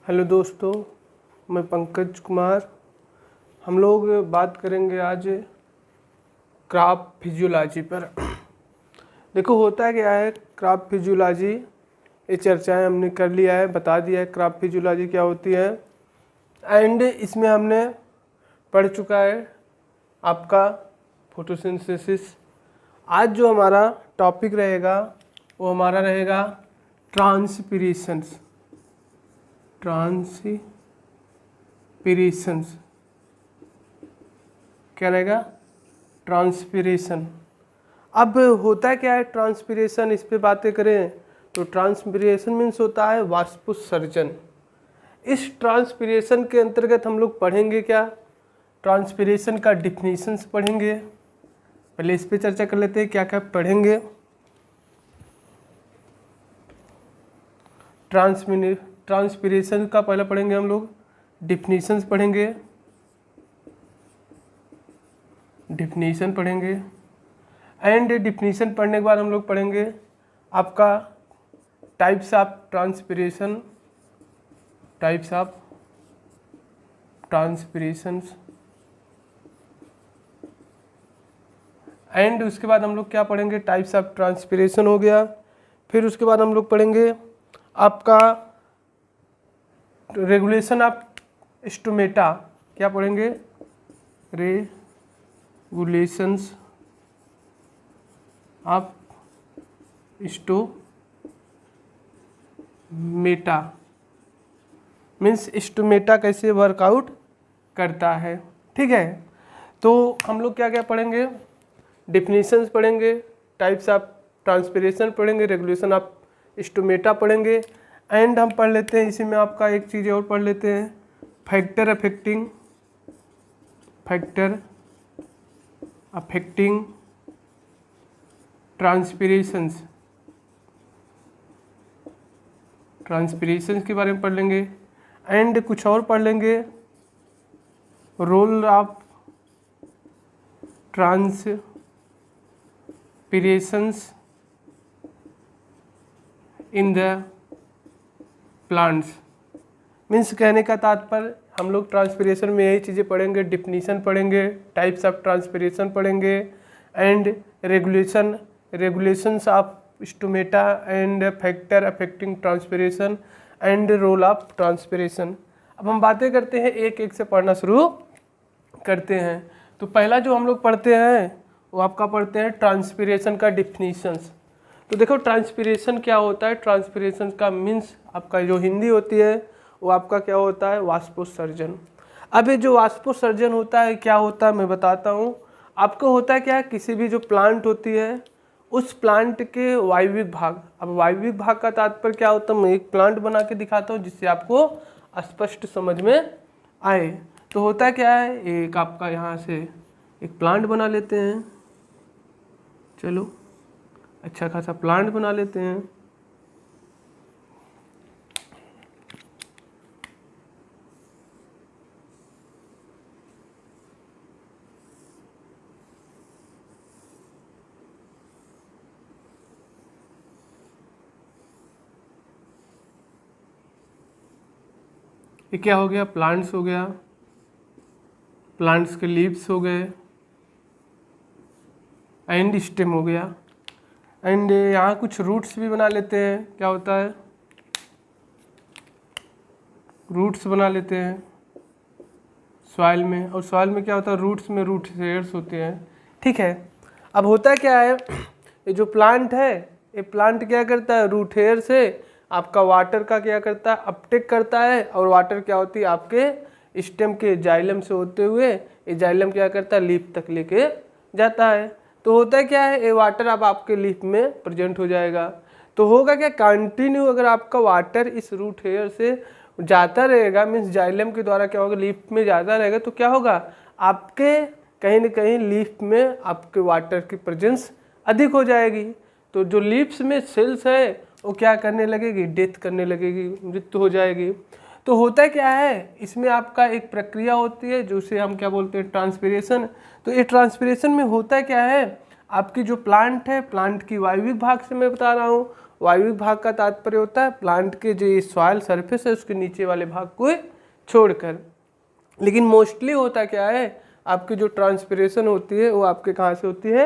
Hello दोस्तों, मैं पंकज कुमार। हम लोग बात करेंगे आज क्रॉप फिजियोलॉजी पर। देखो होता क्या है क्रॉप फिजियोलॉजी, ये चर्चाएं हमने कर लिया है, बता दिया है क्रॉप फिजियोलॉजी क्या होती है। एंड इसमें हमने पढ़ चुका है आपका फोटोसिंथेसिस। आज जो हमारा टॉपिक रहेगा वो हमारा रहेगा ट्रांसपिरेशंस। ट्रांसपिरेशंस क्या रहेगा? ट्रांसपिरेशन। अब होता क्या है ट्रांसपिरेशन, इस पे बातें करें तो ट्रांसपिरेशन मीन्स होता है वाष्पोत्सर्जन। इस ट्रांसपिरेशन के अंतर्गत हम लोग पढ़ेंगे क्या? ट्रांसपिरेशन का डिफिनीशंस पढ़ेंगे। पहले इस पे चर्चा कर लेते हैं क्या क्या पढ़ेंगे। ट्रांसपिरेशन का पहले पढ़ेंगे हम लोग, डिफिनीशंस पढ़ेंगे, डिफिनीशन पढ़ेंगे। एंड डिफिनीशन पढ़ने के बाद हम लोग पढ़ेंगे आपका types of transpiration, types of transpirations. And उसके बाद हम लोग क्या पढ़ेंगे? टाइप्स ऑफ ट्रांसपिरेशन हो गया। फिर उसके बाद हम लोग पढ़ेंगे आपका रेगुलेशन ऑफ स्टोमेटा। क्या पढ़ेंगे? Regulations of stomata means stomata कैसे वर्कआउट करता है। ठीक है, तो हम लोग क्या क्या पढ़ेंगे? डिफिनीशंस पढ़ेंगे, टाइप्स ऑफ ट्रांसपिरेशन पढ़ेंगे, रेगुलेशन ऑफ स्टोमेटा पढ़ेंगे। एंड हम पढ़ लेते हैं इसी में आपका एक चीज़ और पढ़ लेते हैं, फैक्टर अफेक्टिंग ट्रांसपिरेशंस के बारे में पढ़ लेंगे। एंड कुछ और पढ़ लेंगे, role of transpirations in the plants. Means कहने का तात्पर्य हम लोग ट्रांसपिरेशन में यही चीज़ें पढ़ेंगे, डिफिनीशन पढ़ेंगे, टाइप्स ऑफ ट्रांसपिरेशन पढ़ेंगे, and regulations of stomata and factor affecting transpiration and role of transpiration. अब हम बातें करते हैं, एक एक से पढ़ना शुरू करते हैं। तो पहला जो हम लोग पढ़ते हैं वो आपका पढ़ते हैं ट्रांसपिरेशन का डिफिनीशंस। तो देखो ट्रांसपिरेशन क्या होता है? ट्रांसपिरेशन का मीन्स आपका जो हिंदी होती है वो आपका क्या होता है? वाष्पोत्सर्जन। अब ये जो वाष्पोत्सर्जन होता है क्या होता है मैं बताता हूँ आपको। होता है क्या है, किसी भी जो प्लांट होती है उस प्लांट के वायविक भाग। अब वायविक भाग का तात्पर्य क्या होता है? मैं एक प्लांट बना के दिखाता हूँ जिससे आपको स्पष्ट समझ में आए। तो होता क्या है, एक आपका यहाँ से एक प्लांट बना लेते हैं, चलो अच्छा खासा प्लांट बना लेते हैं। ये क्या हो गया? प्लांट्स हो गया, प्लांट्स के लीव्स हो गए एंड स्टेम हो गया। एंड यहाँ कुछ रूट्स भी बना लेते हैं। क्या होता है? रूट्स बना लेते हैं सॉइल में। और सॉइल में क्या होता है? रूट्स में रूट हेयर्स होते हैं। ठीक है, अब होता क्या है, ये जो प्लांट है ये प्लांट क्या करता है? रूट हेयर से आपका वाटर का क्या करता है? अपटेक करता है। और वाटर क्या होती है? आपके स्टेम के जाइलम से होते हुए ये जाइलम क्या करता है? लीफ तक लेके जाता है। तो होता है क्या है, ये वाटर अब आपके लीफ में प्रेजेंट हो जाएगा। तो होगा क्या? कंटिन्यू अगर आपका वाटर इस रूट हेयर से जाता रहेगा, मीन्स जाइलम के द्वारा क्या होगा? लीफ में जाता रहेगा, तो क्या होगा? आपके कहीं ना कहीं लीफ में आपके वाटर की प्रेजेंस अधिक हो जाएगी। तो जो लीफ्स में सेल्स है वो क्या करने लगेगी? डेथ करने लगेगी, मृत्यु हो जाएगी। तो होता क्या है, इसमें आपका एक प्रक्रिया होती है जो उसे हम क्या बोलते हैं? ट्रांसपिरेशन। तो ये ट्रांसपिरेशन में होता क्या है, आपकी जो प्लांट है, प्लांट की वायविक भाग से मैं बता रहा हूँ, वायविक भाग का तात्पर्य होता है प्लांट के जो ये सॉइल सरफेस है उसके नीचे वाले भाग को छोड़कर। लेकिन मोस्टली होता क्या है, आपकी जो ट्रांसपिरेशन होती है वो आपके कहाँ से होती है,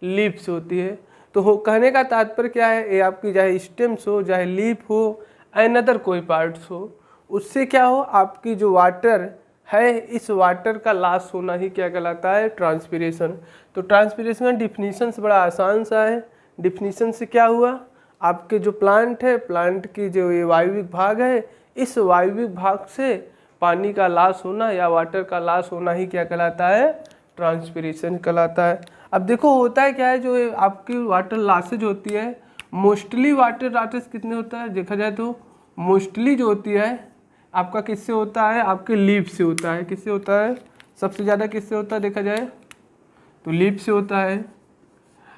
लीफ से होती है। तो कहने का तात्पर्य क्या है, ये आपकी चाहे स्टेम्स हो, चाहे लीफ हो, अनदर कोई पार्ट्स हो, उससे क्या हो, आपकी जो वाटर है इस वाटर का लॉस होना ही क्या कहलाता है, ट्रांसपिरेशन। तो ट्रांसपिरेशन का डिफिनीशन बड़ा आसान सा है। डिफिनीशन से क्या हुआ, आपके जो प्लांट है, प्लांट की जो ये वायविक भाग है, इस वायविक भाग से पानी का लॉस होना या वाटर का लॉस होना ही क्या कहलाता है, ट्रांसपिरेशन कहलाता है। अब देखो होता है क्या है, जो आपकी वाटर लॉसेज होती है, मोस्टली वाटर लॉसेज कितने होता है, देखा जाए तो मोस्टली जो होती है आपका किससे होता है, आपके लीफ से होता है। किससे होता है, सबसे ज़्यादा किससे होता है, देखा जाए तो लीफ से होता है।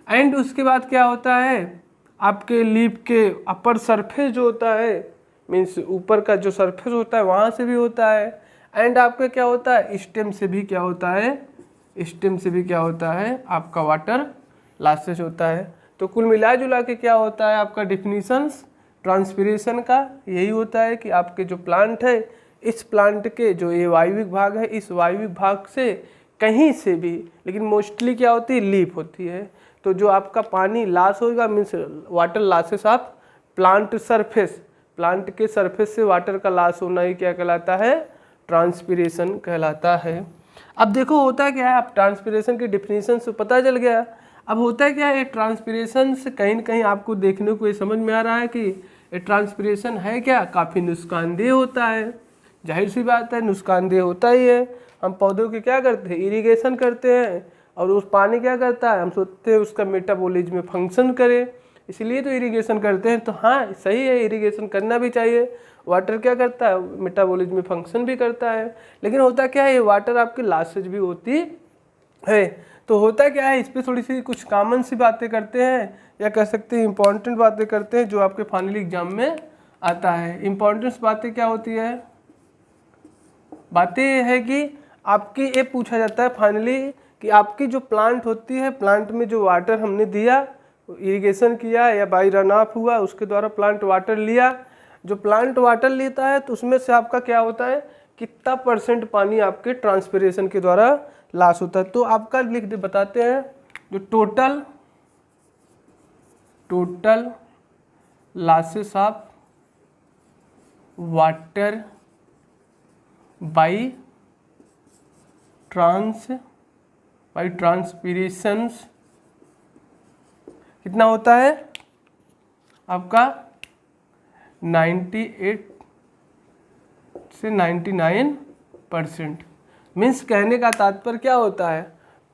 एंड उसके बाद क्या होता है, आपके लीफ के अपर सरफेस जो होता है, मीन्स ऊपर का जो सरफेस होता है वहाँ से भी होता है। एंड आपका क्या होता है, स्टेम से भी क्या होता है, स्टेम से भी क्या होता है, आपका वाटर लॉसेज होता है। तो कुल मिला जुला के क्या होता है, आपका डिफिनीशंस ट्रांसपिरेशन का यही होता है कि आपके जो प्लांट है, इस प्लांट के जो ये वायविक भाग है, इस वायविक भाग से कहीं से भी, लेकिन मोस्टली क्या होती है, लीफ होती है। तो जो आपका पानी लॉस होगा, means water losses of plant surface, plant के सरफेस से वाटर का लॉस होना ही क्या कहलाता है, ट्रांसपिरेशन कहलाता है। अब देखो होता क्या है, आप ट्रांसपिरेशन की डिफिनीशन से पता चल गया। अब होता है क्या है, ट्रांसपिरेशन से कहीं ना कहीं आपको देखने को ये समझ में आ रहा है कि ये ट्रांसपिरेशन है क्या, काफ़ी नुकसानदेह होता है। जाहिर सी बात है, नुकसानदेह होता ही है। हम पौधों के क्या करते हैं, इरिगेशन करते हैं, और उस पानी क्या करता है, हम सोचते हैं उसका मेटाबॉलिज्म में फंक्शन करे, इसलिए तो इरिगेशन करते हैं। तो हाँ सही है, इरिगेशन करना भी चाहिए। वाटर क्या करता है, मेटाबॉलिज्म में फंक्शन भी करता है। लेकिन होता क्या है, ये वाटर आपकी लॉसेज भी होती है। तो होता क्या है, इस पर थोड़ी सी कुछ कॉमन सी बातें करते हैं, या कह सकते हैं इंपॉर्टेंट बातें करते हैं जो आपके फाइनल एग्जाम में आता है। इंपॉर्टेंट बातें क्या होती है, बातें है कि आपकी ये पूछा जाता है फाइनली कि आपकी जो प्लांट होती है, प्लांट में जो वाटर हमने दिया, इरिगेशन किया या बाई रन ऑफ हुआ, उसके द्वारा प्लांट वाटर लिया, जो प्लांट वाटर लेता है तो उसमें से आपका क्या होता है, कितना % पानी आपके ट्रांसपिरेशन के द्वारा लॉस होता है। तो आपका लिख दे बताते हैं, जो total losses of water by transpirations कितना होता है आपका, 98 से 99%। मीन्स कहने का तात्पर्य क्या होता है,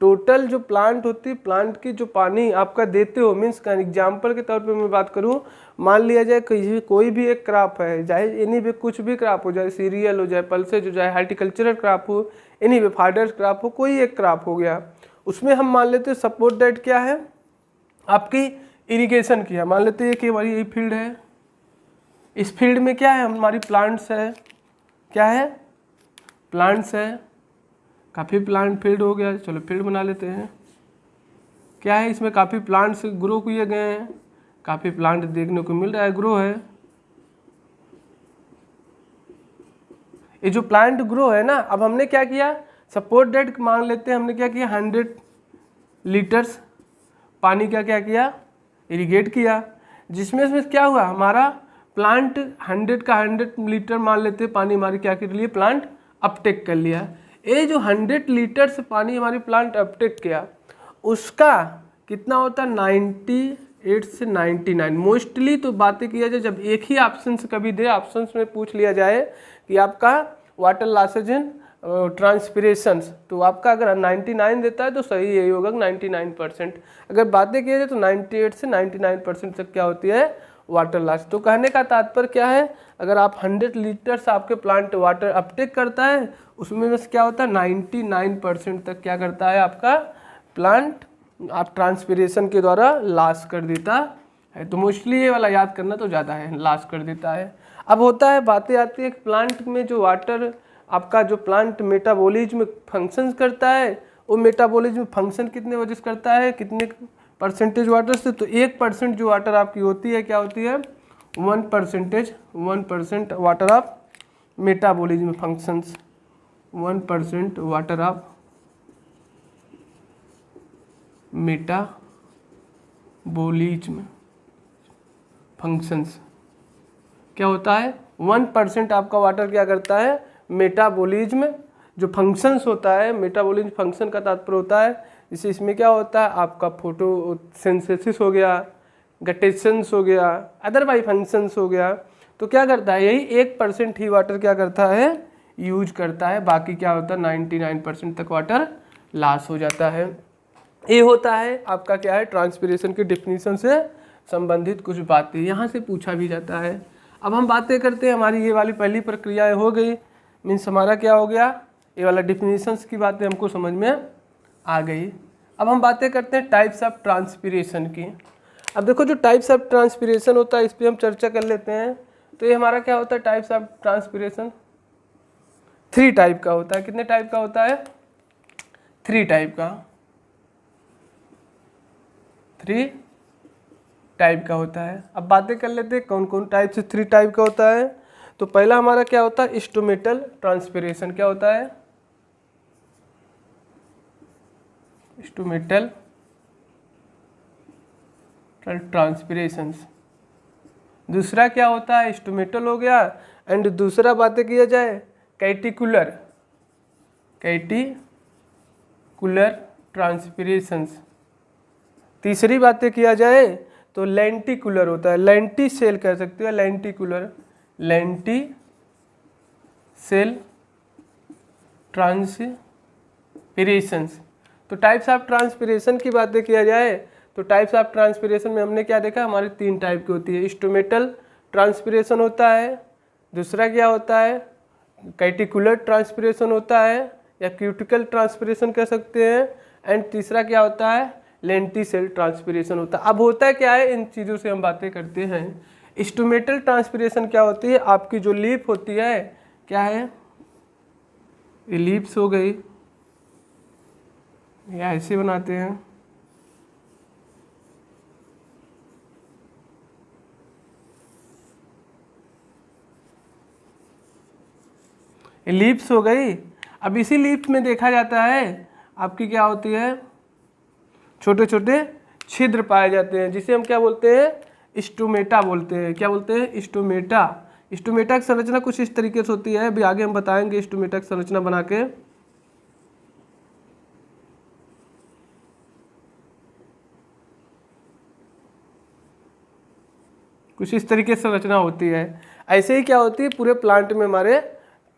टोटल जो प्लांट होती है, प्लांट की जो पानी आपका देते हो, मीन्स का एग्जाम्पल के तौर पे मैं बात करूँ, मान लिया जाए कोई भी एक क्रॉप है, चाहे एनी भी कुछ भी क्रॉप हो, चाहे सीरियल हो, चाहे पल्सेज हो, चाहे हार्टिकल्चरल क्रॉप हो, एनी भी फाडर क्रॉप हो, कोई एक क्रॉप हो गया, उसमें हम मान लेते हैं सपोर्ट डेट क्या है, आपकी इरिगेशन किया। मान लेते हैं कि हमारी ये फील्ड है, इस फील्ड में क्या है, हमारी प्लांट्स है, क्या है, प्लांट्स है, काफ़ी प्लांट फील्ड हो गया, चलो फील्ड बना लेते हैं। क्या है, इसमें काफ़ी प्लांट्स ग्रो किए गए हैं, काफ़ी प्लांट देखने को मिल रहा है, ग्रो है। ये जो प्लांट ग्रो है ना, अब हमने क्या किया, सपोर्ट डेट मान लेते हैं, हमने क्या किया, 100 लीटर्स पानी क्या क्या किया, इरिगेट किया, जिसमें इसमें क्या हुआ, हमारा प्लांट 100 का 100 लीटर मान लेते हैं पानी हमारी क्या कर लिए, प्लांट अपटेक कर लिया। ये जो 100 लीटर से पानी हमारी प्लांट अपटेक किया, उसका कितना होता है, 98 से 99। मोस्टली तो बातें किया जाए, जब एक ही ऑप्शन से कभी दे, ऑप्शन में पूछ लिया जाए कि आपका वाटर लॉसेज इन ट्रांसपिरेशंस, तो आपका अगर 99 देता है तो सही यही होगा 99%। अगर बातें किया जाए तो 98 से 99% तक क्या होती है, वाटर लॉस। तो कहने का तात्पर्य क्या है, अगर आप 100 लीटर्स आपके प्लांट वाटर अपटेक करता है, उसमें बस क्या होता है 99% तक क्या करता है आपका प्लांट आप ट्रांसपिरेशन के द्वारा लॉस कर देता है। तो मोस्टली ये वाला याद करना तो ज़्यादा है, लॉस कर देता है। अब होता है, बातें आती है प्लांट में जो वाटर आपका जो प्लांट मेटाबॉलिज्म फंक्शंस करता है, वो मेटाबॉलिज्म फंक्शन कितने वजह से करता है, कितने परसेंटेज वाटर से, तो 1% जो वाटर आपकी होती है क्या होती है, 1% water of metabolism functions, 1% water of metabolism functions क्या होता है, 1% आपका वाटर क्या करता है, मेटाबॉलिज्म जो फंक्शंस होता है, मेटाबॉलिज्म फंक्शन का तात्पर्य होता है, जैसे इसमें क्या होता है आपका फोटोसिंथेसिस हो गया, गटेशंस हो गया, अदरवाइज फंक्शंस हो गया, तो क्या करता है, यही 1% ही वाटर क्या करता है, यूज करता है, बाकी क्या होता है 99% तक वाटर लॉस हो जाता है। ये होता है आपका क्या है, ट्रांसपिरेशन की डिफिनीशन से संबंधित कुछ बातें यहाँ से पूछा भी जाता है। अब हम बातें करते हैं, हमारी ये वाली पहली प्रक्रिया हो गई, मीन्स हमारा क्या हो गया, ये वाला डिफिनीशंस की बातें हमको समझ में आ गई। अब हम बातें करते हैं टाइप्स ऑफ ट्रांसपिरेशन की। अब देखो जो टाइप्स ऑफ ट्रांसपिरेशन होता है इस पर हम चर्चा कर लेते हैं। तो ये हमारा क्या होता है, टाइप्स ऑफ ट्रांसपिरेशन 3 टाइप का होता है। कितने टाइप का होता है, 3 टाइप का, 3 टाइप का होता है। अब बातें कर लेते हैं कौन कौन टाइप से 3 टाइप का होता है। तो पहला हमारा क्या होता है, इंस्ट्रूमेंटल ट्रांसपिरेशन। क्या होता है, इंस्ट्रूमेंटल ट्रांसपिरेशन। दूसरा क्या होता है, इंस्ट्रूमेंटल हो गया, एंड दूसरा बातें किया जाए कैटिकुलर ट्रांसपिरेशंस। तीसरी बातें किया जाए तो लेंटिकुलर होता है, लेंटी सेल कह सकते हो, लेंटी सेल ट्रांसपिरेशंस। तो टाइप्स ऑफ ट्रांसपिरेशन की बातें किया जाए तो टाइप्स ऑफ ट्रांसपिरेशन में हमने क्या देखा, हमारी 3 टाइप की होती है। इंस्ट्रूमेंटल ट्रांसपिरेशन होता है, दूसरा क्या होता है कैटिकुलर ट्रांसपिरेशन होता है या क्यूटिकल ट्रांसपिरेशन कह सकते हैं, एंड तीसरा क्या होता है लेंटिसेल ट्रांसपिरेशन होता है। अब होता क्या है, इन चीज़ों से हम बातें करते हैं। इंस्ट्रूमेंटल ट्रांसपिरेशन क्या होती है, आपकी जो लीफ होती है क्या है, ये लीप्स हो गई, या ऐसे बनाते हैं, ये लीप्स हो गई। अब इसी लीप्स में देखा जाता है आपकी क्या होती है, छोटे छोटे छिद्र पाए जाते हैं, जिसे हम क्या बोलते हैं स्टोमेटा बोलते हैं। क्या बोलते हैं, स्टोमेटा। स्टोमेटा की संरचना कुछ इस तरीके से होती है, अभी आगे हम बताएंगे स्टोमेटा की संरचना बना के। कुछ इस तरीके से संरचना होती है। ऐसे ही क्या होती है पूरे प्लांट में, हमारे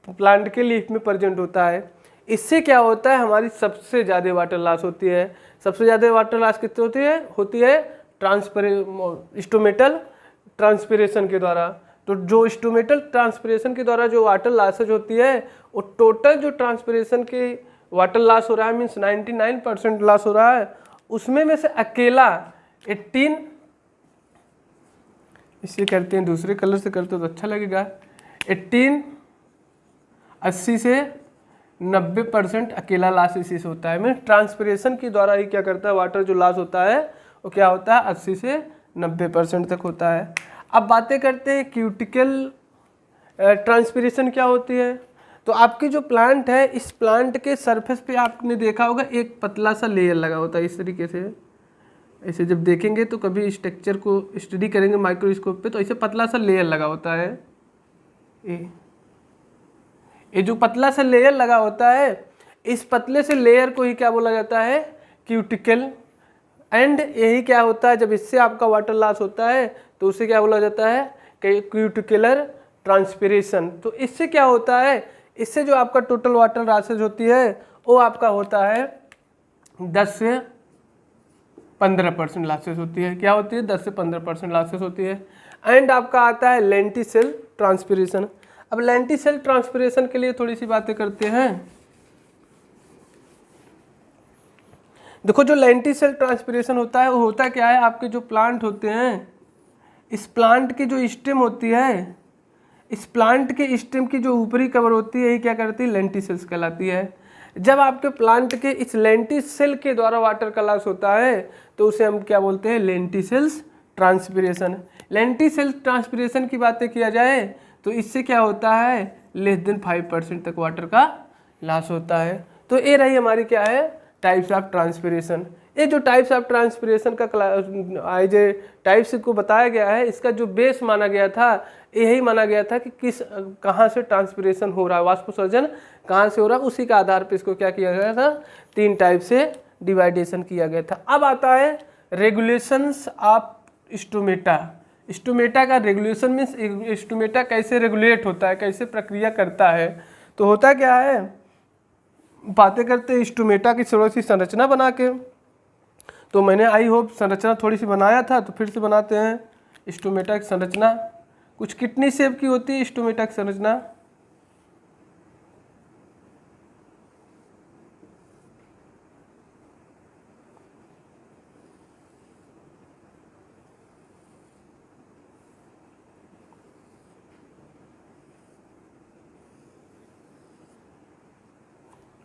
प्लांट के लीफ में प्रेजेंट होता है। इससे क्या होता है, हमारी सबसे ज़्यादा वाटर लॉस होती है। सबसे ज़्यादा वाटर लॉस कितनी होती है स्टोमेटल ट्रांसपिरेशन के द्वारा। तो जो स्टोमेटल ट्रांसपिरेशन के द्वारा जो वाटर लॉसेज होती है, वो टोटल जो ट्रांसपिरेशन की वाटर लॉस हो रहा है, मीन्स 99% लॉस हो रहा है, उसमें में से अकेला 18, इसे करते हैं दूसरे कलर से करते तो अच्छा लगेगा, 80 से 90% अकेला लॉस इसी से होता है। मीन ट्रांसपिरेशन के द्वारा ही क्या करता है, वाटर जो लॉस होता है वो क्या होता है 80 से 90% तक होता है। अब बातें करते हैं क्यूटिकल ट्रांसपिरेशन क्या होती है। तो आपकी जो प्लांट है, इस प्लांट के सरफेस पे आपने देखा होगा एक पतला सा लेयर लगा होता है, इस तरीके से। ऐसे जब देखेंगे तो कभी स्ट्रक्चर को स्टडी करेंगे माइक्रोस्कोप पे, तो ऐसे पतला सा लेयर लगा होता है। ये जो पतला सा लेयर लगा होता है, इस पतले से लेयर को ही क्या बोला जाता है, क्यूटिकल। एंड यही क्या होता है, जब इससे आपका वाटर लॉस होता है तो उसे क्या बोला जाता है, क्यूटिकुलर ट्रांसपिरेशन। तो इससे क्या होता है, इससे जो आपका टोटल वाटर लॉसेज होती है वो आपका होता है 10 से 15% लॉसेज होती है। क्या होती है, 10 से 15% लॉसेज होती है। एंड आपका आता है लेंटिसेल ट्रांसपिरेशन। अब लेंटिसेल ट्रांसपिरेशन के लिए थोड़ी सी बातें करते हैं। देखो जो लेंटिसेल ट्रांसपिरेशन होता है वो होता क्या है, आपके जो प्लांट होते हैं, इस प्लांट की जो स्टेम होती है, इस प्लांट के स्टेम की जो ऊपरी कवर होती है, ये क्या करती है, लेंटिसेल्स कहलाती है। जब आपके प्लांट के इस लेंटिसेल के द्वारा वाटर का लॉस होता है तो उसे हम क्या बोलते हैं, लेंटिसेल्स ट्रांसपिरेशन। लेंटिसेल ट्रांसपिरेशन की बातें किया जाए तो इससे क्या होता है, लेस देन 5% तक वाटर का लॉस होता है। तो ये रही हमारी क्या है, टाइप्स ऑफ ट्रांसपिरेशन। ये जो टाइप्स ऑफ ट्रांसपिरेशन का आज टाइप्स को बताया गया है, इसका जो बेस माना गया था यही माना गया था कि कहाँ से ट्रांसपिरेशन हो रहा है, वाष्पोत्सर्जन कहाँ से हो रहा है, उसी के आधार पर इसको क्या किया गया था, 3 टाइप से डिवाइडेशन किया गया था। अब आता है रेगुलेशंस ऑफ स्टोमेटा। स्टोमेटा का रेगुलेशन मीन्स स्टोमेटा कैसे रेगुलेट होता है, कैसे प्रक्रिया करता है। तो होता क्या है, बातें करते हैं स्टोमेटा की थोड़ी सी संरचना बना के। तो मैंने आई होप संरचना थोड़ी सी बनाया था, तो फिर से बनाते हैं। स्टोमेटा की संरचना कुछ किडनी शेप की होती है। स्टोमेटा की संरचना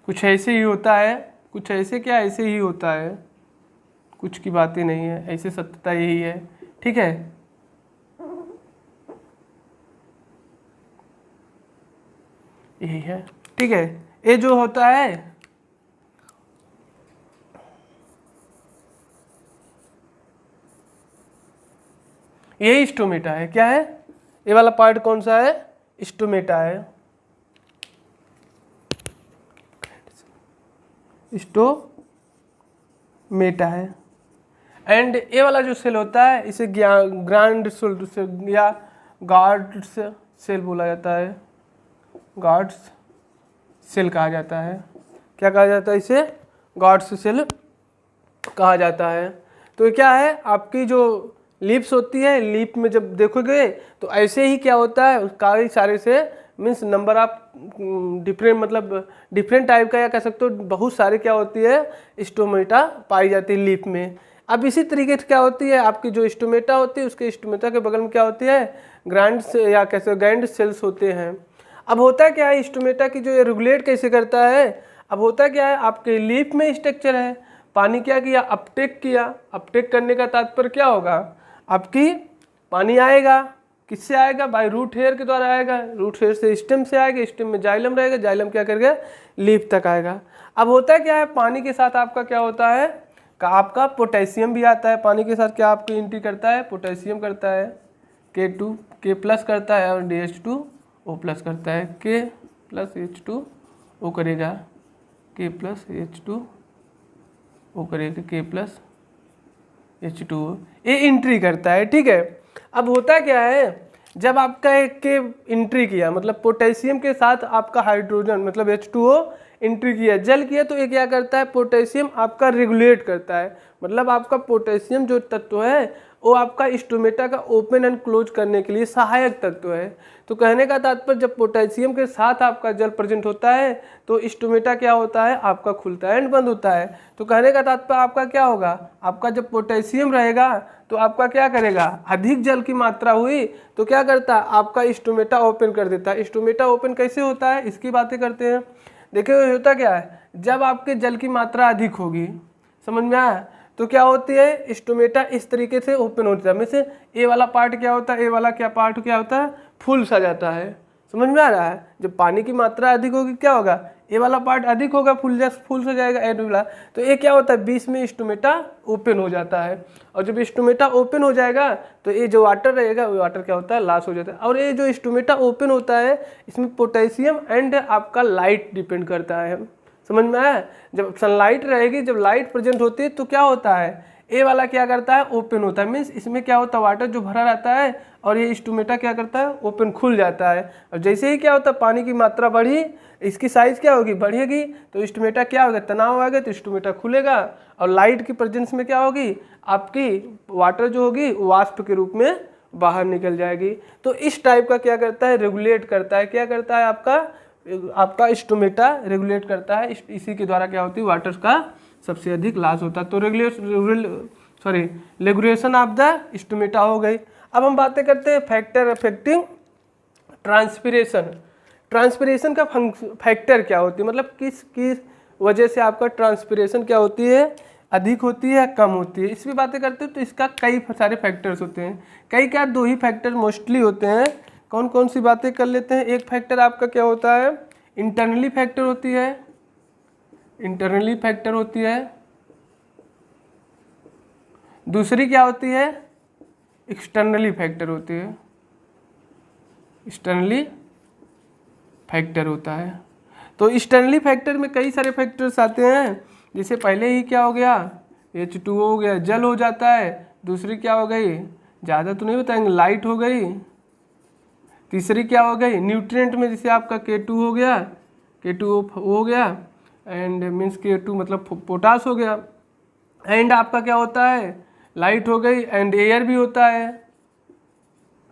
कुछ ऐसे ही होता है, कुछ ऐसे क्या ऐसे ही होता है, कुछ की बातें नहीं है, ऐसे सत्यता यही है। ठीक है, यही है। ठीक है, ये जो होता है यही स्टोमेटा है। क्या है ये वाला पार्ट, कौन सा है, स्टोमेटा है। स्टोमेटा है। एंड ये वाला जो सेल होता है इसे ग्रांड सेल या गार्ड्स सेल बोला जाता है। गार्ड्स सेल कहा जाता है। क्या कहा जाता है इसे, गार्ड्स सेल कहा जाता है। तो क्या है, आपकी जो लीप्स होती है, लीप में जब देखोगे तो ऐसे ही क्या होता है, काफ़ी सारे से मीन्स नंबर ऑफ डिफरेंट, मतलब डिफरेंट टाइप का, या कह सकते हो बहुत सारे क्या होती है स्टोमेटा पाई जाती है लीप में। अब इसी तरीके से क्या होती है, आपकी जो स्टोमेटा होती है उसके स्टोमेटा के बगल में क्या होती है, ग्रांड या कैसे ग्रैंड सेल्स होते हैं। अब होता क्या है, स्टोमेटा की जो ये रेगुलेट कैसे करता है, अब होता क्या है, आपके लीफ में स्ट्रक्चर है, पानी क्या किया, अपटेक किया। अपटेक करने का तात्पर्य क्या होगा, आपकी पानी आएगा, किससे आएगा, बाय रूट हेयर के द्वारा आएगा, रूट हेयर से स्टेम से आएगा, स्टेम में जाइलम रहेगा, जाइलम क्या करेगा, लीफ तक आएगा। अब होता क्या है, पानी के साथ आपका क्या होता है, आपका पोटेशियम भी आता है। पानी के साथ क्या आपकी एंट्री करता है, पोटेशियम करता है, K+ करता है, और DH2O+ करता है। K+H2O करेगा, K+H2O करेगा, K+H2O, ये एंट्री करता है। ठीक है, अब होता क्या है, जब आपका एक के एंट्री किया, मतलब पोटेशियम के साथ आपका हाइड्रोजन मतलब H2O एंट्री किया, जल किया, तो ये क्या करता है, पोटेशियम आपका रेगुलेट करता है। मतलब आपका पोटेशियम जो तत्व है वो आपका स्टोमेटा का ओपन एंड क्लोज करने के लिए सहायक तत्व है। तो कहने का तात्पर्य, जब पोटेशियम के साथ आपका जल प्रेजेंट होता है तो स्टोमेटा क्या होता है, आपका खुलता है एंड बंद होता है। तो कहने का तात्पर्य आपका क्या होगा, आपका जब पोटेशियम रहेगा तो आपका क्या करेगा, अधिक जल की मात्रा हुई तो क्या करता है, आपका स्टोमेटा ओपन कर देता है। स्टोमेटा ओपन कैसे होता है, इसकी बातें करते हैं। देखिए होता क्या है, जब आपके जल की मात्रा अधिक होगी, समझ में आया, तो क्या होती है, स्टोमेटा इस तरीके से ओपन होता है। में से ए वाला पार्ट क्या होता है, ए वाला क्या पार्ट क्या होता है, फुल सा जाता है। समझ में आ रहा है, जब पानी की मात्रा अधिक होगी क्या होगा, ए वाला पार्ट अधिक होगा, फुल सा जाएगा एड वाला। तो ये क्या होता है, बीच में स्टोमेटा ओपन हो जाता है, और जब स्टोमेटा ओपन हो जाएगा तो ये जो वाटर रहेगा वो वाटर क्या होता है, लॉस हो जाता है। और ये जो स्टोमेटा ओपन होता है इसमें पोटेशियम एंड आपका लाइट डिपेंड करता है। समझ में आया, जब सनलाइट रहेगी, जब लाइट प्रेजेंट होती है तो क्या होता है, ए वाला क्या करता है, ओपन होता है। मीन्स इसमें क्या होता है, वाटर जो भरा रहता है और ये स्टोमेटा क्या करता है, ओपन खुल जाता है। और जैसे ही क्या होता है, पानी की मात्रा बढ़ी, इसकी साइज क्या होगी, बढ़ेगी, तो स्टोमेटा क्या होगा, तनाव आएगा तो स्टोमेटा खुलेगा, और लाइट की प्रेजेंस में क्या होगी, आपकी वाटर जो होगी वाष्प के रूप में बाहर निकल जाएगी। तो इस टाइप का क्या करता है, रेगुलेट करता है। क्या करता है, आपका स्टोमेटा रेगुलेट करता है। इसी के द्वारा क्या होती है, वाटर का सबसे अधिक लॉस होता है। तो रेगुलेशन ऑफ द स्टोमेटा हो गई। अब हम बातें करते हैं फैक्टर अफेक्टिंग ट्रांसपिरेशन। ट्रांसपिरेशन का फैक्टर क्या होती है, मतलब किस वजह से आपका ट्रांसपिरेशन क्या होती है, अधिक होती है, कम होती है। इस पर बातें करते हैं तो इसका कई सारे फैक्टर्स होते हैं, कई क्या 2 ही फैक्टर मोस्टली होते हैं। कौन कौन सी बातें कर लेते हैं। एक फैक्टर आपका क्या होता है, इंटरनली फैक्टर होती है, इंटरनली फैक्टर होती है। दूसरी क्या होती है, एक्सटर्नली फैक्टर होती है, एक्सटर्नली फैक्टर होता है। तो एक्सटर्नली फैक्टर में कई सारे फैक्टर्स आते हैं, जैसे पहले ही क्या हो गया, H2O हो गया, जल हो जाता है। दूसरी क्या हो गई, ज़्यादा तो नहीं बताएंगे, लाइट हो गई। तीसरी क्या हो गई, न्यूट्रिएंट में जैसे आपका K2 हो गया, K2O हो गया, एंड मीन्स K2 मतलब पोटास हो गया। एंड आपका क्या होता है, लाइट हो गई, एंड एयर भी होता है,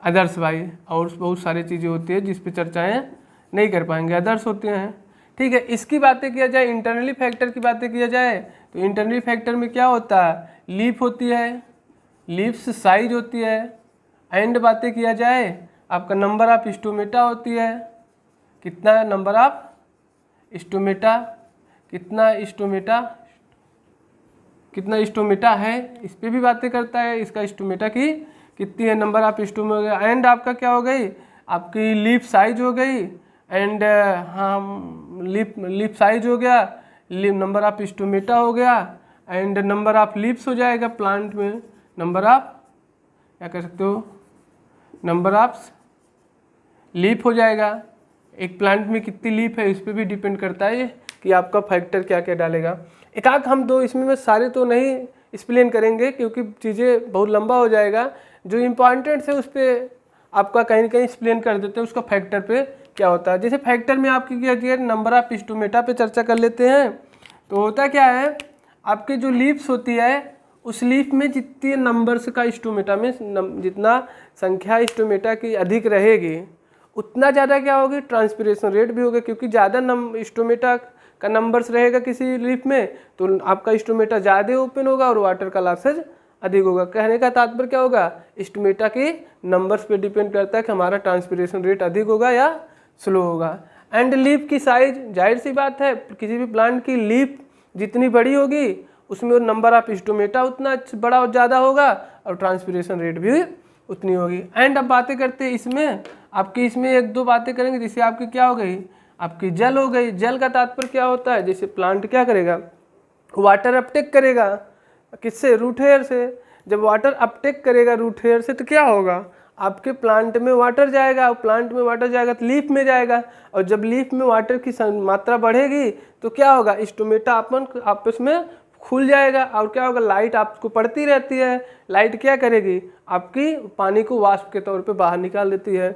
अदर्स भाई, और बहुत सारी चीज़ें होती है जिस पे चर्चाएँ नहीं कर पाएंगे, अदर्स होते हैं। ठीक है, इसकी बातें किया जाए, इंटरनली फैक्टर की बातें किया जाए तो इंटरनली फैक्टर में क्या होता है, लीफ होती है, लीफ्स साइज होती है। एंड बातें किया जाए आपका नंबर ऑफ स्टोमेटा होती है, कितना नंबर ऑफ स्टोमेटा, कितना स्टोमेटा, कितना स्टोमेटा है, इस पर भी बातें करता है, इसका स्टोमेटा की कितनी है, नंबर ऑफ स्टोमेटा। एंड आपका क्या हो गई, आपकी लीफ साइज हो गई, एंड लीफ साइज हो गया, नंबर ऑफ स्टोमेटा हो गया, एंड नंबर ऑफ लीव्स हो जाएगा प्लांट में, नंबर ऑफ क्या कर सकते हो, नंबर ऑफ लीफ हो जाएगा। एक प्लांट में कितनी लीफ है इस पर भी डिपेंड करता है कि आपका फैक्टर क्या क्या डालेगा। एक आध हम 2 इसमें में सारे तो नहीं एक्सप्लेन करेंगे क्योंकि चीज़ें बहुत लंबा हो जाएगा। जो इम्पॉर्टेंट है उस पर आपका कहीं ना कहीं एक्सप्लेन कर देते हैं, उसका फैक्टर पे क्या होता है। जैसे फैक्टर में आपकी क्या है, नंबर ऑफ स्टोमेटा पे चर्चा कर लेते हैं। तो होता क्या है, आपके जो लीव्स होती है उस लीफ में जितने नंबर्स का स्टोमेटा में जितना संख्या स्टोमेटा की अधिक रहेगी उतना ज़्यादा क्या होगी, ट्रांसपिरेशन रेट भी होगा। क्योंकि ज़्यादा स्टोमेटा का नंबर्स रहेगा किसी लीफ में तो आपका स्टोमेटा ज़्यादा ओपन होगा और वाटर का लॉसेज अधिक होगा। कहने का तात्पर्य क्या होगा, स्टोमेटा की नंबर्स पे डिपेंड करता है कि हमारा ट्रांसपिरेशन रेट अधिक होगा या स्लो होगा। एंड लीफ की साइज, जाहिर सी बात है किसी भी प्लांट की लीफ जितनी बड़ी होगी उसमें नंबर ऑफ स्टोमेटा उतना बड़ा और ज़्यादा होगा और ट्रांसपिरेशन रेट भी उतनी होगी। एंड अब बातें करते हैं इसमें आपकी, इसमें 1-2 बातें करेंगे। जैसे आपकी क्या हो गई, आपकी जल हो गई। जल का तात्पर्य क्या होता है, जैसे प्लांट क्या करेगा, वाटर अपटेक करेगा, किससे, रूट हेयर से। जब वाटर अपटेक करेगा रूट हेयर से तो क्या होगा, आपके प्लांट में वाटर जाएगा, और प्लांट में वाटर जाएगा तो लीफ में जाएगा, और जब लीफ में वाटर की मात्रा बढ़ेगी तो क्या होगा, स्टोमेटा अपन आपस में खुल जाएगा और क्या होगा, लाइट आपको पड़ती रहती है। लाइट क्या करेगी, आपकी पानी को वाष्प के तौर पे बाहर निकाल देती है।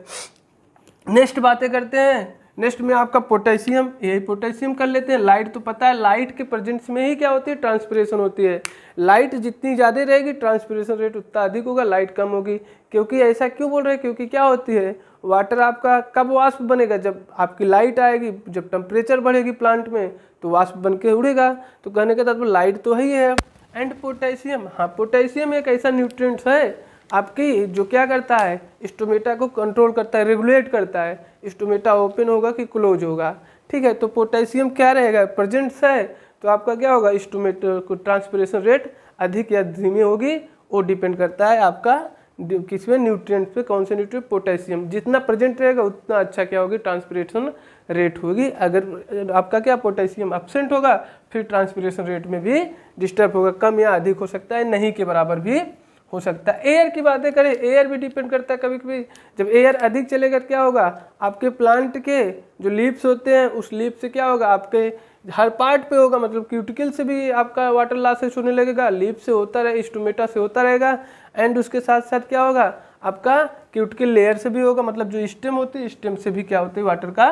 नेक्स्ट बातें करते हैं, नेक्स्ट में आपका पोटेशियम, यही पोटेशियम कर लेते हैं। लाइट तो पता है, लाइट के प्रेजेंस में ही क्या होती है, ट्रांसपिरेशन होती है। लाइट जितनी ज़्यादा रहेगी ट्रांसपिरेशन रेट उतना अधिक होगा, लाइट कम होगी। क्योंकि ऐसा क्यों बोल रहे हैं, क्योंकि क्या होती है, वाटर आपका कब वाष्प बनेगा, जब आपकी लाइट आएगी, जब टेम्परेचर बढ़ेगी प्लांट में तो वाष्प बन के उड़ेगा। तो कहने का तात्पर्य लाइट तो ही है। एंड पोटेशियम, हाँ पोटेशियम एक ऐसा न्यूट्रिएंट्स है आपकी जो क्या करता है, स्टोमेटा को कंट्रोल करता है, रेगुलेट करता है, स्टोमेटा ओपन होगा कि क्लोज होगा। ठीक है, तो पोटेशियम क्या रहेगा, प्रेजेंट्स है तो आपका क्या होगा, स्टोमेटा को ट्रांसपिरेशन रेट अधिक या धीमी होगी, वो डिपेंड करता है आपका किस में, न्यूट्रिएंट्स पे। कौन से न्यूट्रिएंट, पोटेशियम जितना प्रेजेंट रहेगा उतना अच्छा क्या होगी, ट्रांसपिरेशन रेट होगी। अगर आपका क्या पोटेशियम एब्सेंट होगा फिर ट्रांसपिरेशन रेट में भी डिस्टर्ब होगा, कम या अधिक हो सकता है, नहीं के बराबर भी हो सकता है। एयर की बातें करें, एयर भी डिपेंड करता है। कभी कभी जब एयर अधिक चलेगा क्या होगा, आपके प्लांट के जो लीव्स होते हैं उस लीफ से क्या होगा, आपके हर पार्ट पे होगा, मतलब क्यूटिकल से भी आपका वाटर लॉसेस होने लगेगा, लीफ से होता रहे, स्टोमेटा से होता रहेगा। एंड उसके साथ साथ क्या होगा, आपका क्यूटिकल लेयर से भी होगा, मतलब जो स्टेम होती है स्टेम से भी क्या होती है, वाटर का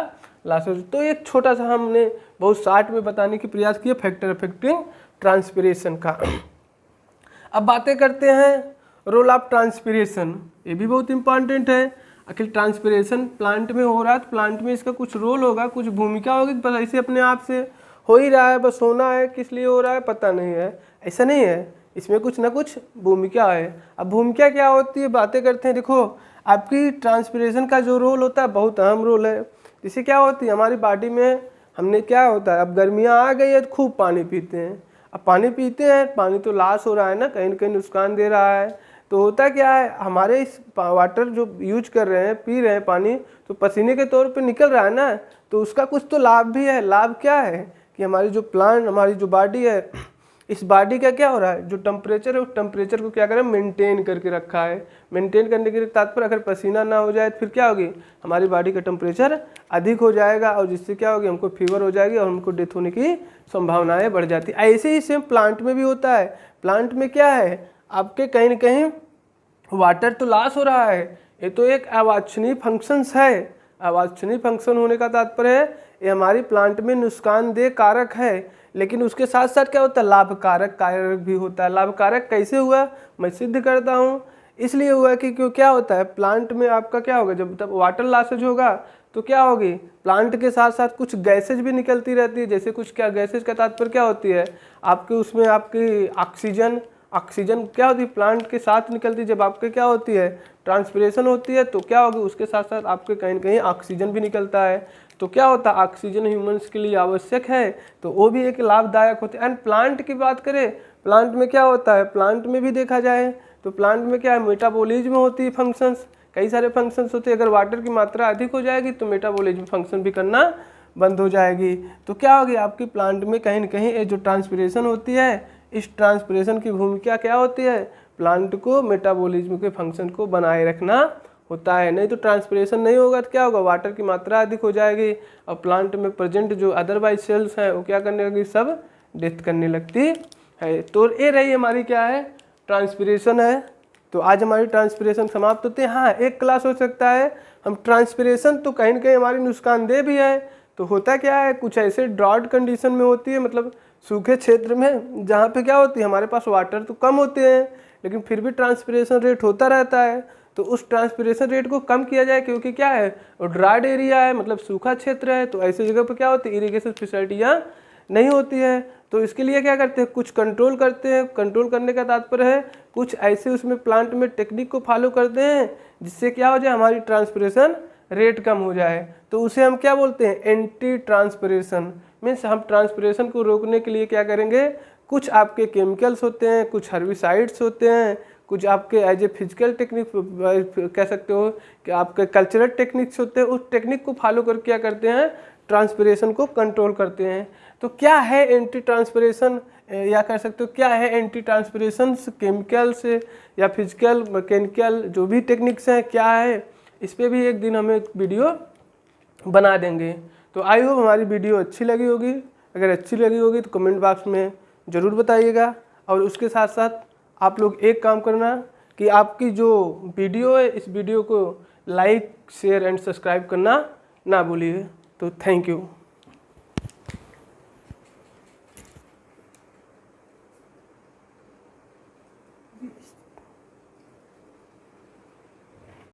लॉसेस। तो एक छोटा सा हमने बहुत शॉर्ट में बताने की प्रयास किया फैक्टर अफेक्टिंग ट्रांसपिरेशन का। अब बातें करते हैं रोल ऑफ ट्रांसपिरेशन, ये भी बहुत इंपॉर्टेंट है। आखिर ट्रांसपिरेशन प्लांट में हो रहा है तो प्लांट में इसका कुछ रोल होगा, कुछ भूमिका होगी, बस ऐसे अपने आप से हो ही रहा है, बस होना है, किस लिए हो रहा है पता नहीं है, ऐसा नहीं है, इसमें कुछ ना कुछ भूमिका है। अब भूमिका क्या होती है, बातें करते हैं। देखो आपकी ट्रांसपिरेशन का जो रोल होता है बहुत अहम रोल है। जैसे क्या होती है, हमारी बॉडी में हमने क्या होता है, अब गर्मियाँ आ गई है तो खूब पानी पीते हैं। अब पानी पीते हैं, पानी तो लॉस हो रहा है ना, कहीं ना कहीं नुकसान दे रहा है। तो होता क्या है, हमारे इस वाटर जो यूज कर रहे हैं, पी रहे हैं पानी, तो पसीने के तौर पे निकल रहा है ना, तो उसका कुछ तो लाभ भी है। लाभ क्या है कि हमारी जो प्लांट, हमारी जो बॉडी है, इस बॉडी का क्या हो रहा है, जो टेम्परेचर है उस टेम्परेचर को क्या करें, मेंटेन करके रखा है। मेंटेन करने के तात्पर्य अगर पसीना ना हो जाए तो फिर क्या होगी, हमारी बॉडी का टेम्परेचर अधिक हो जाएगा और जिससे क्या होगी, हमको फीवर हो जाएगी और हमको डेथ होने की संभावनाएं बढ़ जाती है। ऐसे ही सेम प्लांट में भी होता है। प्लांट में क्या है, आपके कहीं ना कहीं वाटर तो लॉस हो रहा है, ये तो एक अवांछनीय फंक्शंस है। अवांछनीय फंक्शन होने का तात्पर्य है ये हमारी प्लांट में नुकसानदेह कारक है, लेकिन उसके साथ साथ क्या होता है, लाभकारक कारक भी होता है। लाभकारक कैसे हुआ, मैं सिद्ध करता हूँ। इसलिए हुआ कि क्यों, क्या होता है प्लांट में आपका क्या होगा, जब तक वाटर लॉसेज होगा तो क्या होगी, प्लांट के साथ साथ कुछ गैसेज भी निकलती रहती है। जैसे कुछ क्या गैसेज का तात्पर्य क्या होती है, आपके उसमें आपकी ऑक्सीजन क्या होती है, प्लांट के साथ निकलती है। जब आपके क्या होती है, ट्रांसपिरेशन होती है, तो क्या होगी, उसके साथ साथ आपके कहीं ना कहीं ऑक्सीजन भी निकलता है। तो क्या होता है, ऑक्सीजन ह्यूमंस के लिए आवश्यक है, तो वो भी एक लाभदायक होता है। एंड प्लांट की बात करें, प्लांट में क्या होता है, प्लांट में भी देखा जाए तो प्लांट में क्या है, मेटाबॉलिज्म होती है, फंक्शंस, कई सारे फंक्शंस होते हैं। अगर वाटर की मात्रा अधिक हो जाएगी तो मेटाबॉलिज्म फंक्शन भी करना बंद हो जाएगी। तो क्या होगी, आपकी प्लांट में कहीं ना कहीं ये जो ट्रांसपिरेशन होती है, इस ट्रांसपिरेशन की भूमिका क्या होती है, प्लांट को मेटाबॉलिज्म के फंक्शन को बनाए रखना होता है। नहीं तो ट्रांसपिरेशन नहीं होगा तो क्या होगा, वाटर की मात्रा अधिक हो जाएगी और प्लांट में प्रेजेंट जो अदरवाइज सेल्स हैं वो क्या करने लगी, सब डेथ करने लगती है। तो ये रही हमारी क्या है, ट्रांसपिरेशन है। तो आज हमारी ट्रांसपिरेशन समाप्त होती है। हाँ, एक क्लास हो सकता है हम ट्रांसपिरेशन तो कहीं ना कहीं हमारी नुकसानदेह भी है। तो होता क्या है, कुछ ऐसे ड्रॉट कंडीशन में होती है, मतलब सूखे क्षेत्र में, जहाँ पे क्या होती है, हमारे पास वाटर तो कम होते हैं लेकिन फिर भी ट्रांसपिरेशन रेट होता रहता है। तो उस ट्रांसपिरेशन रेट को कम किया जाए, क्योंकि क्या है, वो ड्राइड एरिया है, मतलब सूखा क्षेत्र है। तो ऐसी जगह पर क्या होती है, इरिगेशन फैसिलिटियाँ नहीं होती है। तो इसके लिए क्या करते हैं, कुछ कंट्रोल करते हैं। कंट्रोल करने का तात्पर्य है कुछ ऐसे उसमें प्लांट में टेक्निक को फॉलो करते हैं जिससे क्या हो जाए, हमारी ट्रांसपिरेशन रेट कम हो जाए। तो उसे हम क्या बोलते हैं, एंटी ट्रांसपिरेशन। मीन्स हम ट्रांसपिरेशन को रोकने के लिए क्या करेंगे, कुछ आपके केमिकल्स होते हैं, कुछ हर्बिसाइड्स होते हैं, कुछ आपके एज ए फिजिकल टेक्निक कह सकते हो कि आपके कल्चरल टेक्निक्स होते हैं। उस टेक्निक को फॉलो करके क्या करते हैं, ट्रांसपिरेशन को कंट्रोल करते हैं। तो क्या है एंटी ट्रांसपिरेशन, या कह सकते हो क्या है एंटी ट्रांसपिरेशन, केमिकल्स या फिजिकल मैकेनिकल जो भी टेक्निक्स हैं क्या है, इस पर भी एक दिन हम एक वीडियो बना देंगे। तो आई होप हमारी वीडियो अच्छी लगी होगी। अगर अच्छी लगी होगी तो कमेंट बॉक्स में ज़रूर बताइएगा। और उसके साथ साथ आप लोग एक काम करना कि आपकी जो वीडियो है, इस वीडियो को लाइक, शेयर एंड सब्सक्राइब करना ना भूलिए। तो थैंक यू।